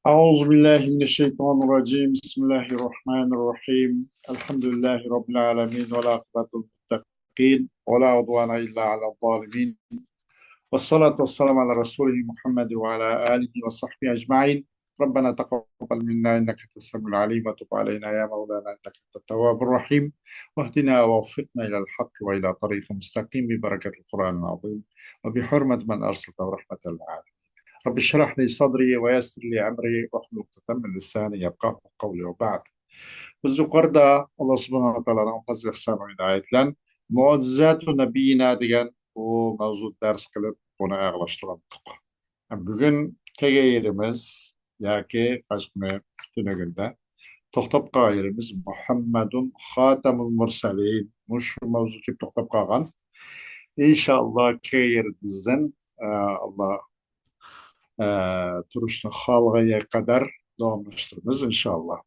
أعوذ بالله من الشيطان الرجيم بسم الله الرحمن الرحيم الحمد لله رب العالمين والعاقبة للمتقين ولا عدوان إلا على الظالمين والصلاة والسلام على رسوله محمد وعلى آله وصحبه أجمعين. ربنا تقبل منا إنك أنت السميع العليم وتب علينا يا مولانا إنك أنت التواب الرحيم واهدنا ووفقنا إلى الحق وإلى طريق مستقيم ببركة القرآن العظيم وبحرمة من أرسلته رحمة للعالمين. رب اشرح لي صدري ويسر لي أمري واحلل عقدة من لساني يفقهوا قولي وبعد. Biz yuqorida Alloh subhanahu va taoloning fazl ihson va inoyati bilan Mu'jizatu Nabiyina degan bu mavzu dars qilib buni a'lashtirdik. Bugun kelgan yerimiz yoki qashqi tunagunda to'xtab qolgan yerimiz Muhammadun Xotamul Mursalin. Shu mavzu kelib to'xtab qolgan. İnşallah kelgan yerimizdan Alloh turishni xohlaganiga qadar davomlashtiramiz inshaalloh.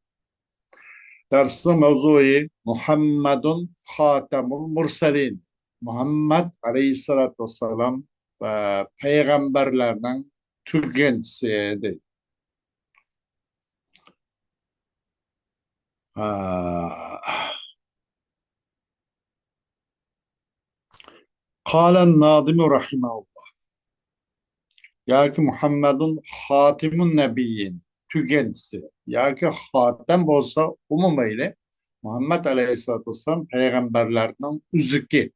Dersin mevzui Muhammedun Hatemul Murselin. Muhammed Aleyhisselatü Vesselam peygamberlerden tükentisiydi. Kalen Nadimi Rahimahullah. Ya ki Muhammedun Hatimun Nebiyyin. Tükentisi. Ya ki Hatem olsa umumiyle Muhammed Aleyhisselatü Vesselam peygamberlerden üzüki.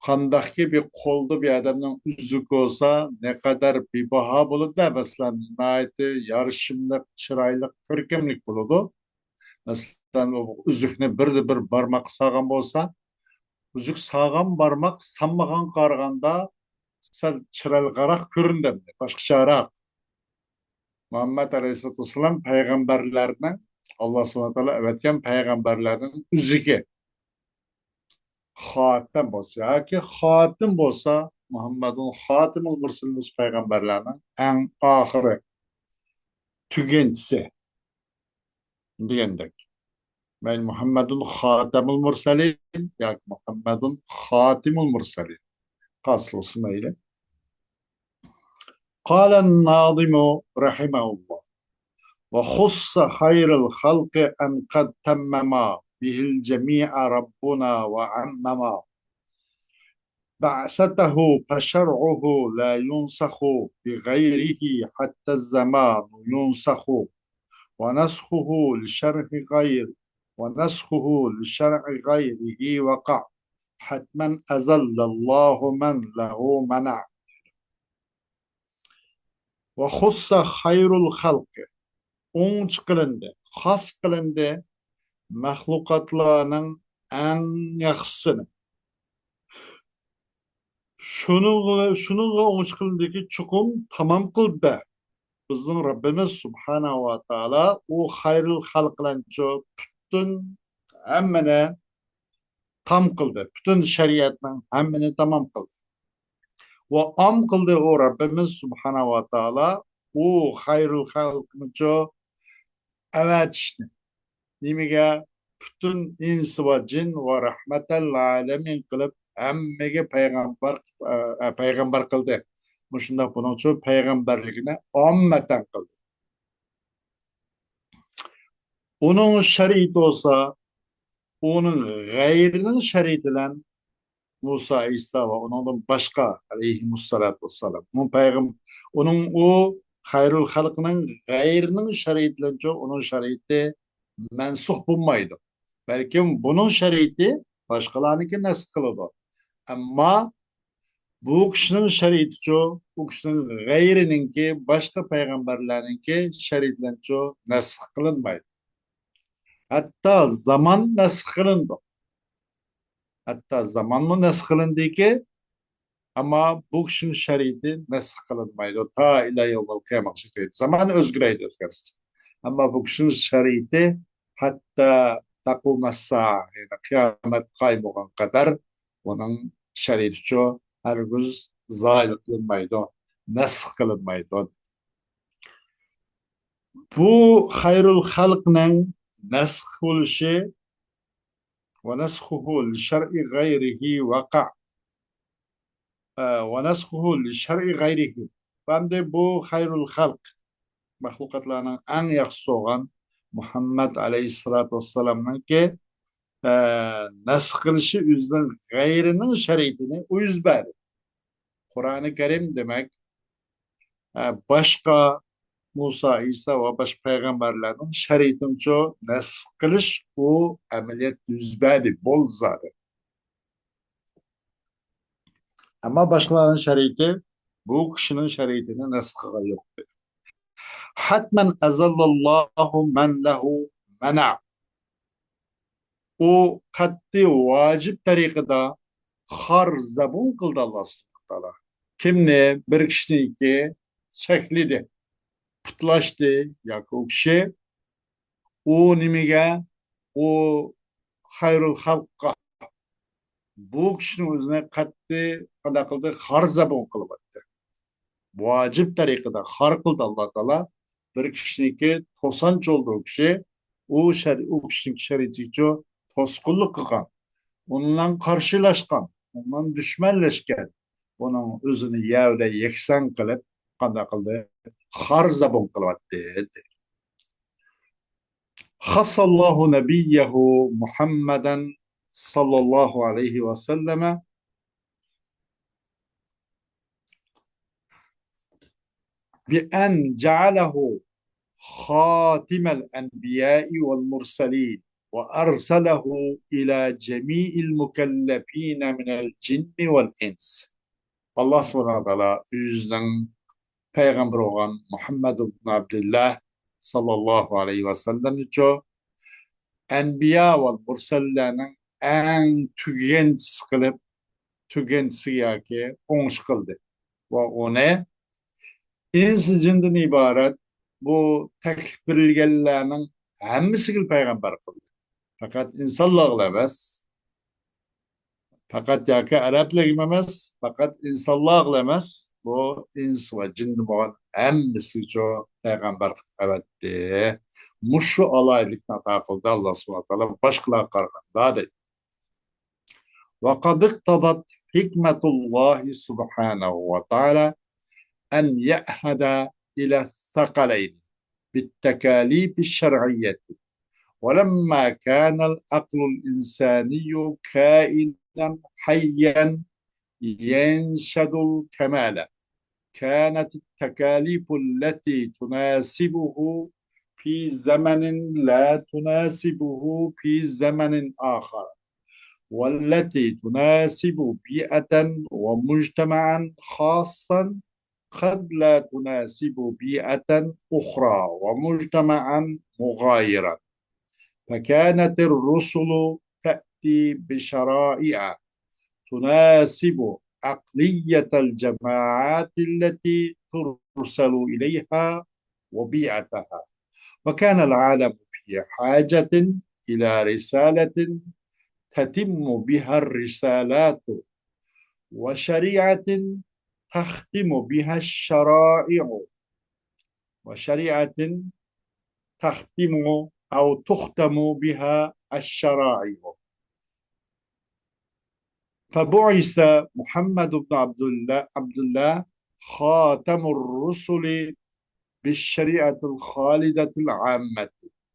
Kandaki bir koldu bir adamın üzük olsa ne kadar bir baha bulur da mesela nihayeti yarışımlık, çıraylık, görkemlik bulurdu. Mesela o üzükne bir barmak sağam olsa, üzük sağam barmak sanmagan karganda sel çıralgarak göründü. Başka çare. Muhammed Aleyhisselatü Vesselam peygamberlerinin Allah subhanahu wa ta'ala evetken peygamberlerinin üzüki. Hatem olsa, ya ki hatim olsa Muhammedun hatimul mursalin peygamberlerinin en ahiri tügencisi diyendek. Ben Muhammedun hatemul mursalin ya ki Muhammedun hatimul mursalin. Kasıl olsun öyle. Kalen nadimu rahimahullah. Ve hussa hayrıl halqi en kad temmema bihil cemi'a rabbuna ve ammema. بعثته فشرعه لا ينسخ بغيره حتى الزمان ينسخ ونسخه لشرع غير ونسخه لشرع غيره وقع حتما أزل الله من له منع وخص خير الخلق أنج قلنده خاص قلنده مخلوقاتlarının en yaxşısını. Şununla olmuş kılındaki çukum tamam kıldı. Bizim Rabbimiz Subhanahu wa Ta'ala o hayrıl halklanço bütün hemmine tam kıldı. Bütün şeriatın hemmini tamam kıldı. Ve am kıldı o Rabbimiz Subhanahu wa Ta'ala o hayrıl halklanço evet işte. Nimige bütün insi ve cin ve rahmetel alemin kılıp hemmege peygamber kıldı. Muşunda bunun için peygamberliğine ammeten kıldı. Onun şeriti olsa, onun gayrının şeritiyle Musa, İsa ve onun başka aleyhimussalatu vesselam. Onun o hayrul halkının gayrının şeritiyle onun şeriti mensuh bulmaydı. Belki bunun şeriti başkalarınınki nasıl kıldı. Ama bu kişinin şeriti çoğu, bu kişinin gayrininki, başka peygamberlerinki şeritlen çoğu nasıl kılınmaydı. Hatta zaman nasıl kılındı. Hatta zaman mı nasıl kılındı ki ama bu kişinin şeriti nasıl kılınmaydı. Ta ilahi yolları kıyamak şekliydi. Zaman özgüreydi özgürüz. Ama bu kişinin şeriti hatta takılmazsa yani kıyamet kaybolana kadar onun şeriti çoğu herkes zail kılınmaydı. Nasıl kılınmaydı. Bu hayrul halkının nasıl oluşu ve nasıhuhu li şer'i gayrihi vaka ve nasıhuhu li şer'i gayrihi. Ben de bu hayrul halk mahlukatlarning eng yaxshisi bo'lgan Muhammad alayhissalatu vassalamniki nasx qilishi o'zining g'ayrining shariatini uyuz berdi. Qur'oni Karim demak boshqa Musa, İsa va boshqa payg'ambarlarning shariatincha nasx qilish u amaliyot yuz berdi, bo'ldi. Ammo boshqalarning shariati bu kishining shariatini nasx qilgan yo'q. Hatman azallallohu man lahu mana. O qat'iy vacib tariqada har zabun qildi Alloh subhanahu wa taolo. Kimni bir kishiniki cheklidi, putlashdi yoki u kishi u nimaga u xayrul xalqqa bu kishining o'zini qat'iy qanday qildi har zabun qilyapti. Vacib tariqada har qildi Alloh taolo. Bir kishiniki to'sanch oldi u kishi u kishining shariatiga to'sqinlik qilgan, ondan qarshilashgan, ondan düşmanlashgan, bunun o'zini yavda yeksan qilib qanday qildi har zabun qilyapti. Xassallohu nabiyyahu Muhammadan sallallahu alayhi va sallama بأن جعله خاتم الأنبياء والمرسلين وأرسله إلى جميع المكلفين من الجن والإنس. Allah subhanahu wa ta'ala yüzden peygamber olan Muhammed ibn Abdullah sallallahu aleyhi ve sellem için enbiya ve mursellerinin en tügençisi kılıp tügençisi yaki onş kıldı. Ve onu insi cinden ibaret bu tekbirligellerinin hemmisi peygamber kıldı. Fakat insanlıkla emas, fakat yaki Arapla emas, fakat insanlıkla emas, bu ins ve cin olan hemmisi çok peygamber etti. Muşu alaylıkla takıldı Allah subhanahu wa ta'ala başkalar karganda değil. Ve kad iktadat hikmetullahi subhanahu ve ta'ala en ye'hada ila thakaleyn بالتكاليف الشرعية ولما كان العقل الإنساني كائنا حيا ينشد الكمال كانت التكاليف التي تناسبه في زمن لا تناسبه في زمن آخر والتي تناسب بيئة ومجتمعا خاصا قد لا تناسب بيئة أخرى ومجتمعا مغايرا فكانت الرسل تأتي بشرائع تناسب عقلية الجماعات التي ترسل إليها وبيئتها وكان العالم في حاجة إلى رسالة تتم بها الرسالات وشريعة تختم بها الشرائع وشريعة تختم أو تختم بها الشرائع فبعث محمد بن عبد الله خاتم الرسل بالشريعة الخالدة العامة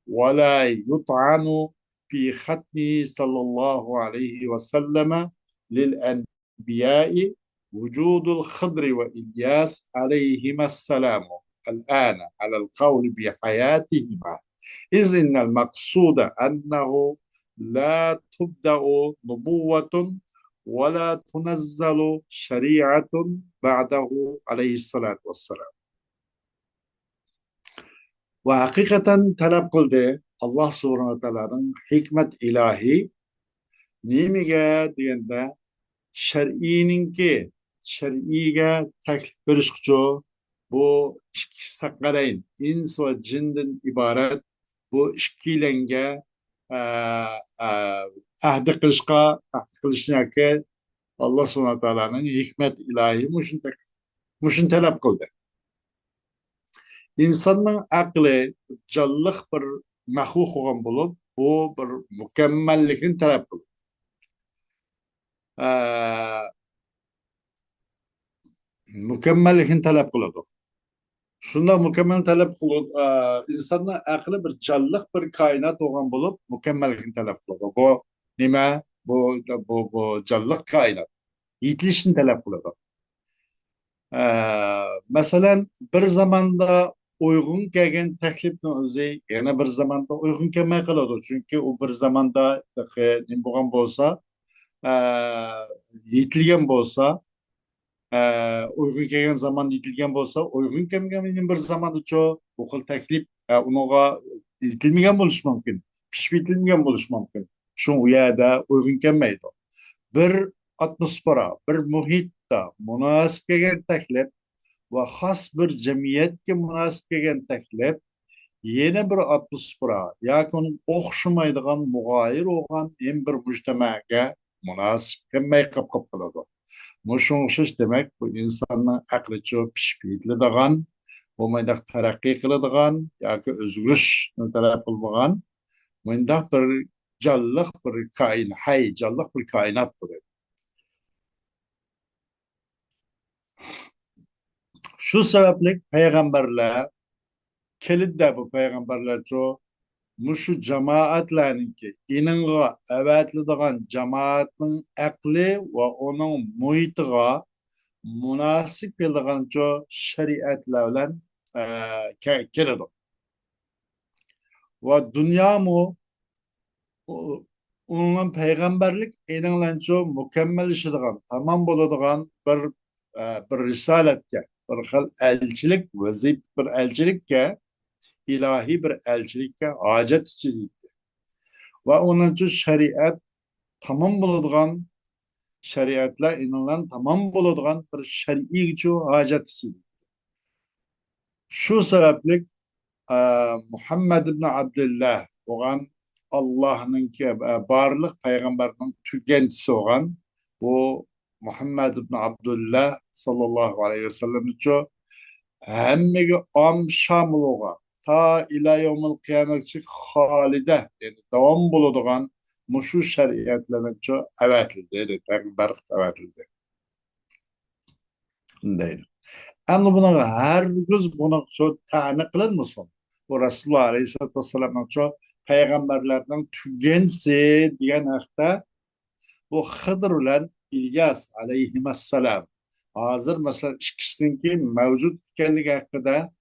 ولا يطعن في ختمه صلى الله عليه وسلم للأنبياء وجود الخضر وإلياس عليهما السلام الآن على القول بحياتهما إذ إن المقصود أنه لا تبدأ نبوة ولا تنزل شريعة بعده عليه الصلاة والسلام. وحقيقة talep kıldı Allah subhanahu wa ta'ala'nın hikmet ilahi neymiga degende şer'iga taklif berişçi bu iki sakarayn ins ve cinden ibaret bu ikilenge ahdi kılışnaki Allah subhanahu wa ta'ala'nın hikmet ilahi muşun talep kıldı. İnsanın aklı canlıq bir mahluk olan bulup bu bir mükemmellikin talep kıldı. Mükemmellikin talep kıldı. Şunda mükemmel talep kılıyor. İnsanın aklı bir canlılık bir kainat olan bulup mükemmellikini talep kılıyor. Bu nime? Bu canlılık kainat. Yitilişini talep kılıyor. Mesela bir zamanda uygun gelgen teklifin özü yana bir zamanda uygun gelmeye kalıyordu. Çünkü o bir zamanda ne bulgan bolsa yetilgen bolsa uygun kelgen zaman yetilgen bolsa uygun kelmegen bir zamanda çoğu okul teklif onuğa yetilmegen boluş mümkün. Pişip yetilmegen boluş mümkün. Şu uyada uygun gelmeydi. Bir atmosfera, bir muhitta münasip kelgen teklif ve has bir cemiyetke münasip kelgen teklif yeni bir atmosfera, yakın okşamaydigan mugayir olgan en bir mujtamaga münasip kelmey kap kılады. Muşun okşaş demek bu insanın aklı çok pişpitlediğin, bu mıydak terakki kılıdığın, yoki özgürüş taraf bulmagan, mıydak bir canlılık bir kain, hay canlılık bir kainat bu. Şu sebeple peygamberler, kilitde bu peygamberler çok, muşu cemaatlerninki, ininga evetlidiğin cemaatin akli ve onun muhitiga münasip keldiğin çok şeriatlarla keledi. Ve dünya mu onun peygamberlik eninle çok mükemmel işidiğin, tamam buladigan bir risaletke, bir xil elçilik, vazif bir elçilikke, ilahi bir elçilikke hacet içidir. Ve onun için şeriat tamam buladigan, şeriatla inilen tamam buladigan bir şer'i için hacet içidir. Şu sebeplik Muhammed ibn Abdullah olan Allah'ın ki barlık peygamberinin tükencisi olan bu Muhammed ibn Abdullah sallallahu aleyhi ve sellem için hemmegi am şamil oğa ta ila yevmil kıyametçi halide yani devam buluduğun muşu şeriatların için evetildi. Peygamberlik evetildi. Değil. Ama buna herkes buna çok tane kılır mısın? Bu Resulullah Aleyhisselatü Vesselam'ın çok peygamberlerden tügensi diyen hafta bu Hıdır ile İlyas Aleyhisselam hazır mesela ikisininki mevcut ikenlik hakkında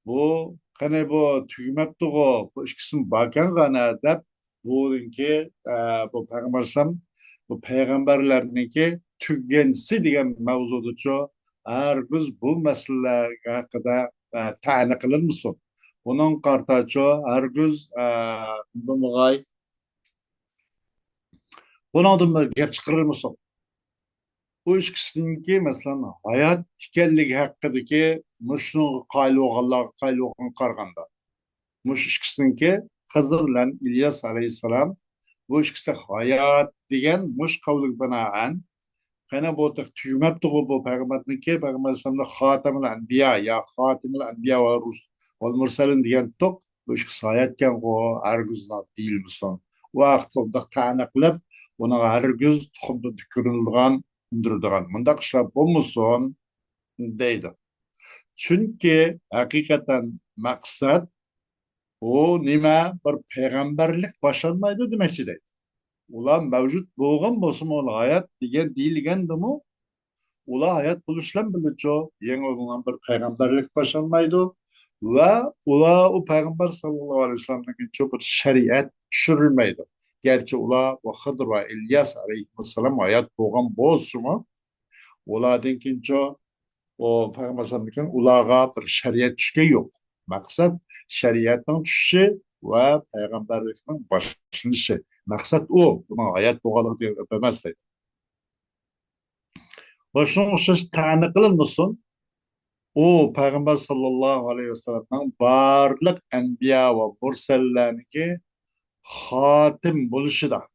bu hani bu tügmekti o bu ikisinin bakan gana dep bu peygambersem bu peygamberlerinki tügensi diyen mevzudu çok herkes bu meseleler hakkında tane kılır mısın? Bunun kartaço herkes bu mugay bunu adımlar gep çıkarır mısın? Bu ikisininki mesela hayat hikayeligi hakkındaki muşnu kayloğan karganda. Muş ikisininki Hızır ile İlyas Aleyhisselam bu ikisi hayat degen muş kavlik binaen kana bu tüyümek tuğu bu peygamberninki peygamber sallallahu hatemul enbiya ya hatemul enbiya ve rus ve mursalin diyen tok bu ikisi hayatken o hergüzna değil misin? Vaqt onda tanıqlab ona hergüz tuxumda tükürülgan indirdigan. Mundaq işler bulmusun deydi. Çünkü hakikaten maksat o nime bir peygamberlik başarmaydı demekçi değil. Ulan mevcut boğan bolsun ol hayat digen değilgendi mu? Ula hayat buluşlan biliço. Yeni olan bir peygamberlik başarmaydı. Ve ula o peygamber sallallahu aleyhi ve sellem'deki çok bir şeriat düşürülmeydi. Gerçi ula ve Hıdır ve İlyas aleyhisselam hayat boğan bolsun mu? Ula dinkinço o Peygamber sallallahu ulağa bir şeriat düşke yok. Maksat şeriatın düşüşü ve peygamberlikten başlanışı. Maksat o. Buna hayat boğalık diye öpemezsek. Başına okşaş tane kılır mısın? O Peygamber sallallahu aleyhi ve sellem'den varlık enbiya ve mursellerindeki hatim buluşu da,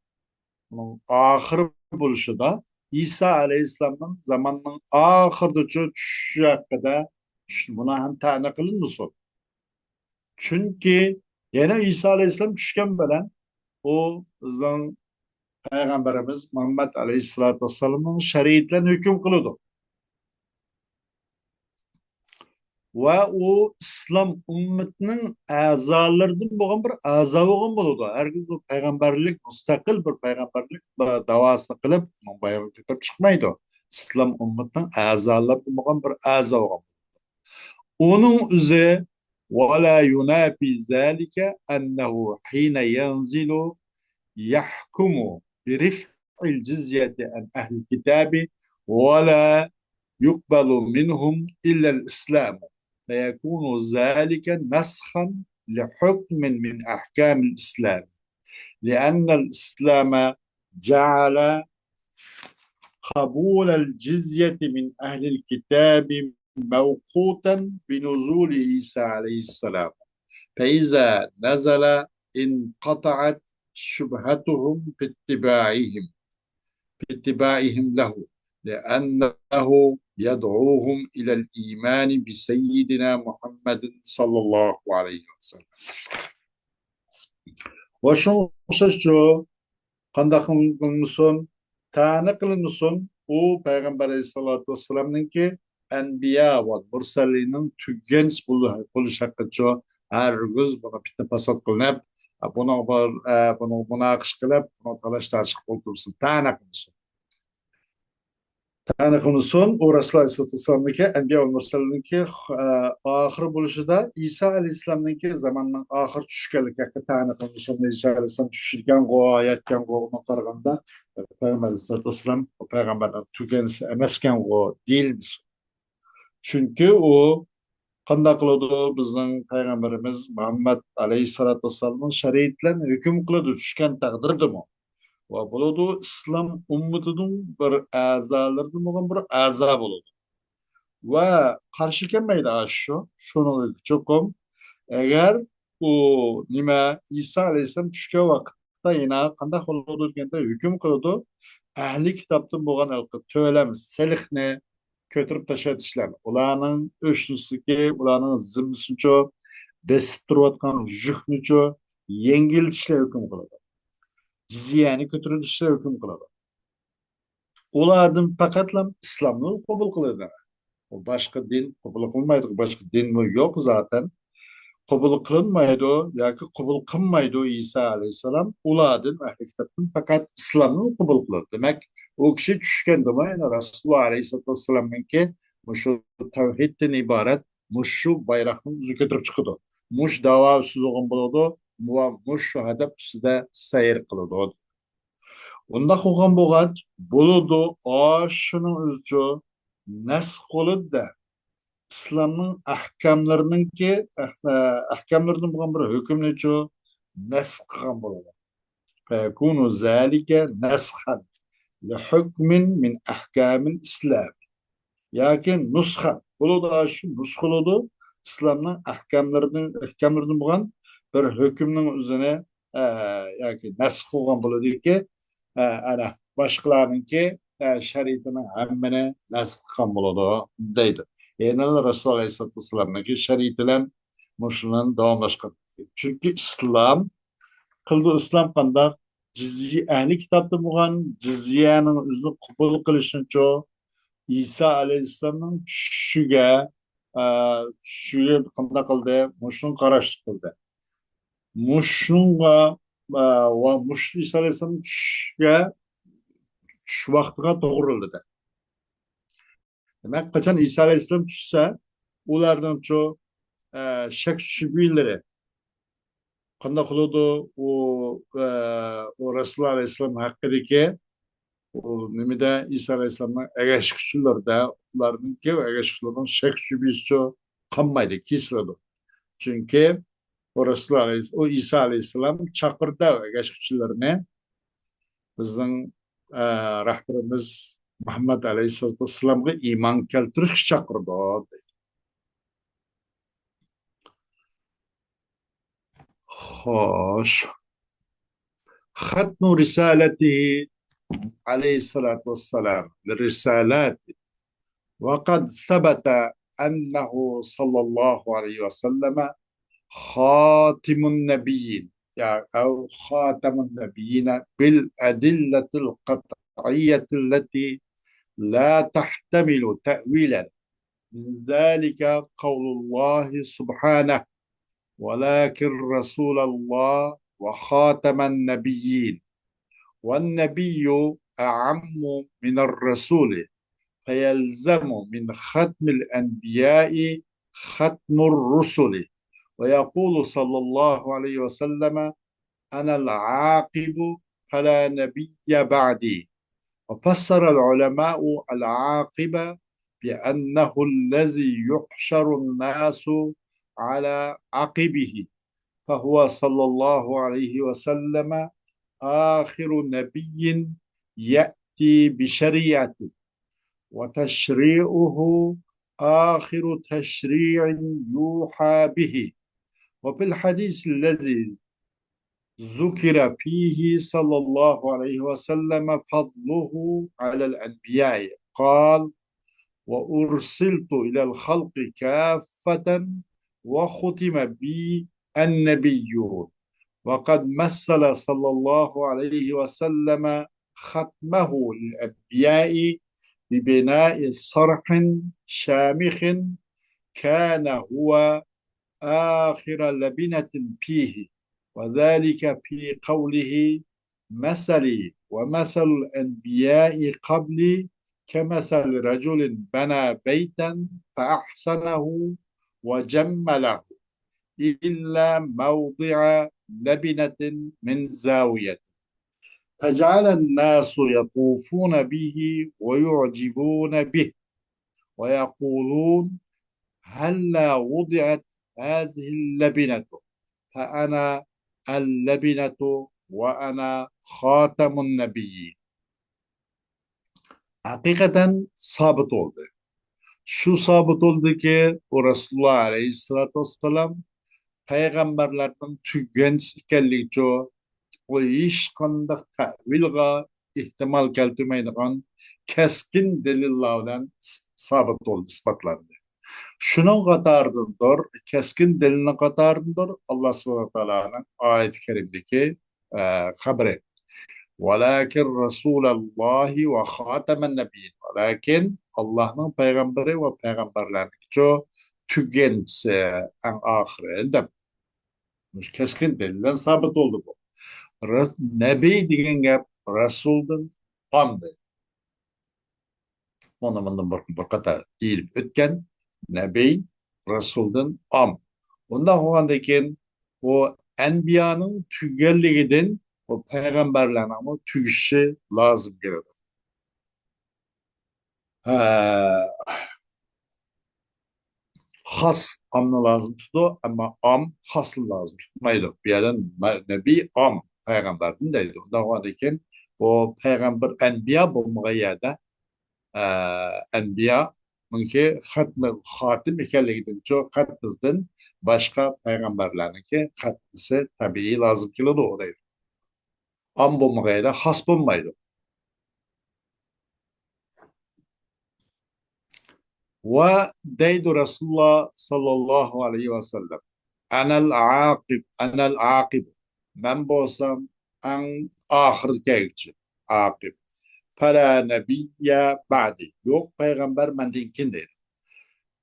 bunun ahir buluşu da İsa aleyhisselam'ın zamanının ahirde düşüşü hakkında buna hem tane kılır mısın? Çünkü yine İsa Aleyhisselam düşken bilen o bizden Peygamberimiz Muhammed Aleyhisselatü Vesselam'ın şeriatla hüküm kılıdı. va u islom ummatining a'zolaridan bo'lgan bir a'zo bo'lgan bo'ladi. Hargiz u payg'ambarlik mustaqil bir payg'ambarlik davosini qilib bayrog'i ko'tarib chiqmaydi. Islom ummatining a'zolaridan bo'lgan bir a'zo bo'lgan. Onun o'zi ولا ينافي ذلك أنه حين ينزل يحكم برفع الجزية عن أهل الكتاب ولا يقبل منهم إلا الإسلام فيكون ذلك نسخا لحكم من أحكام الإسلام لأن الإسلام جعل قبول الجزية من أهل الكتاب موقوتا بنزول عيسى عليه السلام فإذا نزل انقطعت شبهتهم في اتباعهم له لأنه يدعوهم إلى الإيمان بسيدنا محمد صلى الله عليه وسلم. وشون شو قنداق قلنسون تاني قلنسون o Peygamber Aleyhisselatü Vesselam'ın ki Enbiya ve Mursalinin tüggenç buluş hakkıca her göz buna pitne pasat kılınıp bunu münakış kılıp bunu talaşta açık bultursun. Tane kılınsın. Tane kılınsın o Resulullah Aleyhisselatü Vesselam'ın ki Enbiya ve Mursalinin ki ahir buluşu da İsa Aleyhisselam'ın ki zamanın ahir düşkerlik hakkı tane kılınsın. İsa Aleyhisselam düşürken o ayetken o onu karganda Peygamber Aleyhisselatü Vesselam o peygamberden tüggençsi emesken o değilmiş. Çünkü o qanday qiladi bizning payg'ambarimiz Muhammad alayhissalatu vassalamning shariat bilan hukm qiladi tushgan taqdirdami va bo'ladi islom ummatining bir a'zolaridan bo'lgan bir a'zo bo'ladi va qarshi kelmaydi shu shuni cho'qim agar u nima Iso alayhissalom tushgan vaqtda yana qanday qiladi deganda hukm qiladi ahli kitobdan bo'lgan to'lam silihni ko'tarib tashlatishlar ularning o'shnisligi ularning zimmisincho besib turayotgan yuknicho yengiltishlar hukm qiladi jizyani ko'tarilishlar hukm qiladi ulardan faqatlam islomni qabul qiladi u boshqa din qabul qilmaydi boshqa din yo'q zaten qabul qilinmaydi yoki qabul qilmaydi Iso alayhissalom ulardan ahli kitobdan faqat islomni qabul qiladi demak u kishi tushganda Rasululloh alayhissalatu vassalamninki shu tavhiddan iborat shu bayroqni o'zi ko'tarib chiqadi mush davo ustida bo'ladi va mush hadaf ustida sayr qiladi unda qilgan bo'lgan bo'ladi shuning o'zicha nasx qiladi islomning ahkomlarininki ahkomlaridan bo'lgan bir hukmnichu nasx qilgan bo'ladi فيكون ذلك نسخا لحكم من أحكام الإسلام yakin nusxa bo'ladi shu nusxaladi islomning ahkomlaridan bo'lgan bir hukmning o'zini yoki nasx qilgan bo'ladiki ana boshqalarninki shariatining hammani nasx qilgan bo'ladi deydi yana Rasululloh alayhissalatu vassalamniki shariati bilan shundan davomlashgan chunki islom qildi islom qandoq jizya ahli kitobda bo'lgan jizyaning o'zini qabul qilishnicho İsa Aleyhisselam'ın tushishiga qanday qildi mushuni qarash qildi mushunga va mush Isa Aleyhisselam tushishiga tush vaqtiga to'g'rildi demak qachon Isa Aleyhisselam tushsa ularning shak shubhalari qanday qiladi u Rasululloh Aleyhisselam haqidagi o nimada İsa Aleyhisselam'ın ergeçkişçiler onların ki ergeçkişçilerin şek şüphesi kalmaydı, kesildi. Çünkü o Resulullah Aleyhisselam, o İsa Aleyhisselam çakırdı ergeçkişçilerini bizim rahberimiz Muhammed Aleyhisselam'a iman keltiriş çakırdı. Hoş. Hatnu risaleti عليه الصلاة والسلام للرسالات وقد ثبت أنه صلى الله عليه وسلم خاتم النبيين يعني أو خاتم النبيين بالأدلة القطعية التي لا تحتمل تأويلا من ذلك قول الله سبحانه ولكن رسول الله وخاتم النبيين والنبي أعم من الرسول فيلزم من ختم الأنبياء ختم الرسل ويقول صلى الله عليه وسلم أنا العاقب فلا نبي بعدي وفسر العلماء العاقبة بأنه الذي يحشر الناس على عقبه فهو صلى الله عليه وسلم آخر نبي يأتي بشريعته وتشريعه آخر تشريع يوحى به وفي الحديث الذي ذكر فيه صلى الله عليه وسلم فضله على الأنبياء قال وأرسلت إلى الخلق كافة وختم بي النبيون وقد مثل صلى الله عليه وسلم ختمه للأنبياء ببناء صرح شامخ كان هو آخر لبنة فيه وذلك في قوله مثلي ومثل الأنبياء قبلي كمثل رجل بنى بيتا فأحسنه وجمله إلا موضع لبنة من زاوية فجعل الناس يطوفون به ويعجبون به ويقولون هلا وضعت هذه اللبنة فأنا اللبنة وأنا خاتم النبيين. Hakikaten sabit oldu. Şu sabit oldu ki o Resulullah Aleyhisselatü Vesselam peygamberlerden tüggenç ikenligi jo o hiç kandak tevilga ihtimal keltirmeydigan keskin deliller bilen sabit oldu, ispatlandı. Şunun katarındır, keskin delinin katarındır Allah subhanahu wa ta'ala'nın ayet-i kerimdeki haberi. Velakin Resulallahi ve hatemen nebiyyin. Velakin Allah'ın peygamberi ve peygamberlerin çoğu tügençsi en ahirinde. Keskin delilen sabit oldu bu. Nebi degan gap Resul'dün amdı. Onun bir qatar deyilip ötken Nebi Resul'dün am. Ondan olganda keyin o enbiyanın tügelliginden o peygamberlerin ama tügüşü lazım geldi. Ha, has amını lazım tuttu ama am haslı lazım tutmaydı. Bir yerden Nebi am peygamberden deydi. Ondan olganda keyin o peygamber enbiya bulmağa yerde enbiya mınki hatim ekerliginden çok hatmızdan başka peygamberlerinki hatmisi tabii lazım kilo da oraydı. Am bulmaya da has bulmaydı. Ve deydu Resulullah sallallahu aleyhi ve sellem enel aqib ben bolsam en ahir gelgçi aqib fela nebiyye ba'di yok peygamber menden kin deydi.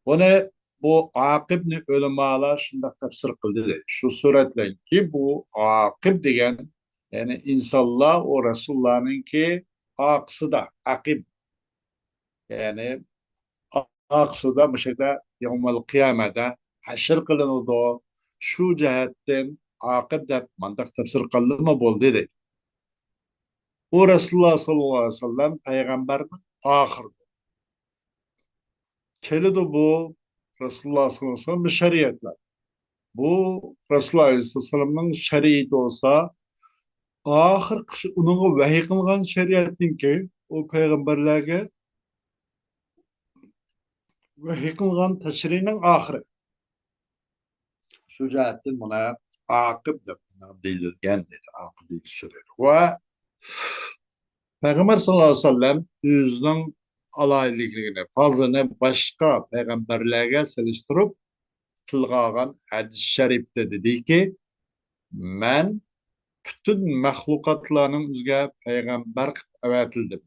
Bunu bu akibni ölemalar şunda tefsir kıldı. Şu suretle ki bu akib degen yani insanlar o Resulullah'ın ki aksı da akib yani aksı da bu şekilde yevmel kıyamede haşr kılınıdı. Şu cihetten akib de mantık tefsir kıldı mı bol dedi. O Resulullah sallallahu aleyhi ve sellem peygamberin ahir. Kelidi bu Resulullah sallallahu aleyhi ve sellem bir şeriyetler. Bu Resulullah Aleyhisselam'ın şeriatı olsa ahir onun vahiy kılgan şeriatın ki o peygamberlerge vahiy kılgan teşriğinin ahiri. Şu cihetten buna akib de deyilgen dedi. Akib deyilşidir. Ve Peygamber sallallahu aleyhi ve sellem yüzünün alaylıklarını fazlını başka peygamberlerge seliştirip tılgagan hadis-i şerifte dedi ki men bütün mahlukatlarning o'ziga payg'ambar qilib avatildim.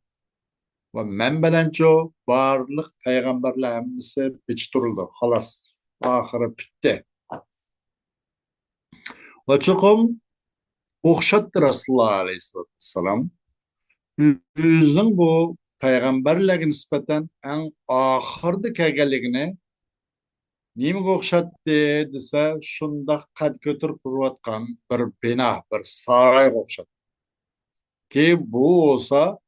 ve men bilenço barlık peygamberler hemmisi biçtirildi. Halas. Ahırı bitti. Ve çokum okşattı Resulullah Aleyhisselam. Özünün bu peygamberlerine nispeten en ahırda kelgenligini nimaga o'xshatdi desa, shundoq qad ko'tarib turayotgan bir bino, bir saroyga o'xshatdi. Ki bu olsa,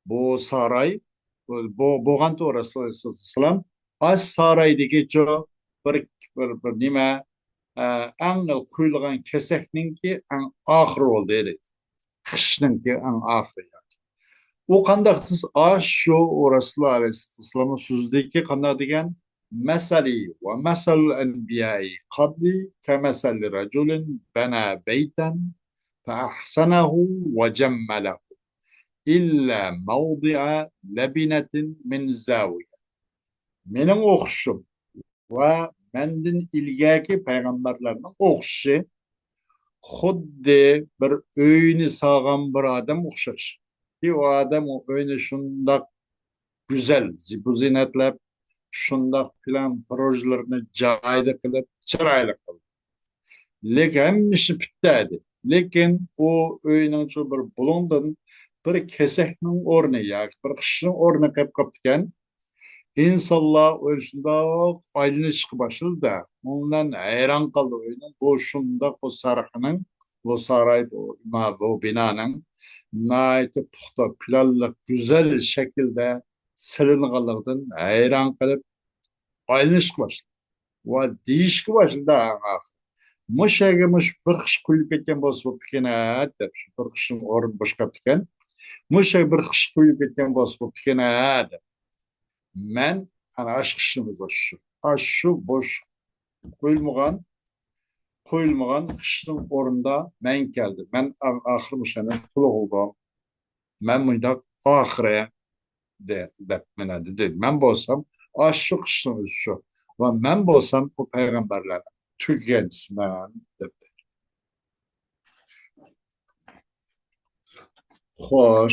bu saroy, bo'lgan to'g'ri Rasululloh az saroydagi bir nima, eng quyilgan kesakninki eng oxiri bo'ldi edi. Qishninki eng oxiri. O qandaq siz shu Rasululloh alayhissalomning so'zidagi qanday degan masali va masal anbiya'i qabli kamasali rajulin bana baytan fa ahsanahu va jammalahu illa mawdi'a labinatin min zawiya. Mening o'qishim va mendan ilgaki payg'ambarlarning o'qishi xuddi bir uyni sog'an bir odam o'xshash. Ki o adam o öyle şundak güzel, zibuzinetlep, şundak plan projelerini cayda kılıp, çırayla kılıp. Lekin hemmişi pitteydi. Lekin o öyünün şu bir bulundun, bir keseknin ornu ya, bir kışın ornu kaptıken, İnsallah öyle şundak aylını çıkı başladı da, ondan hayran kaldı öyünün, bu şundak o sarıkının, bu saray, bu binanın, naiti puxta planlıq güzel şekilde silinğalıqdan hayran kalıp aylınışkı başladı. Ve deyişki başladı ağa. Muş egemiş bir kış kuyup etken bolsa bu pikene dep, bir kışın orun boş kaptıken, muş bir kış kuyup etken bolsa bu pikene dep. Men ana aş kışımız şu. Aşı boş koyulmagan kışın orunda men geldi. Men ahır müşene kulu oldum. Men mıydak ahireye dep mene dedi. Men bolsam aşık kışınız şu. Ve men bolsam bu peygamberler tükensin dep. Hoş.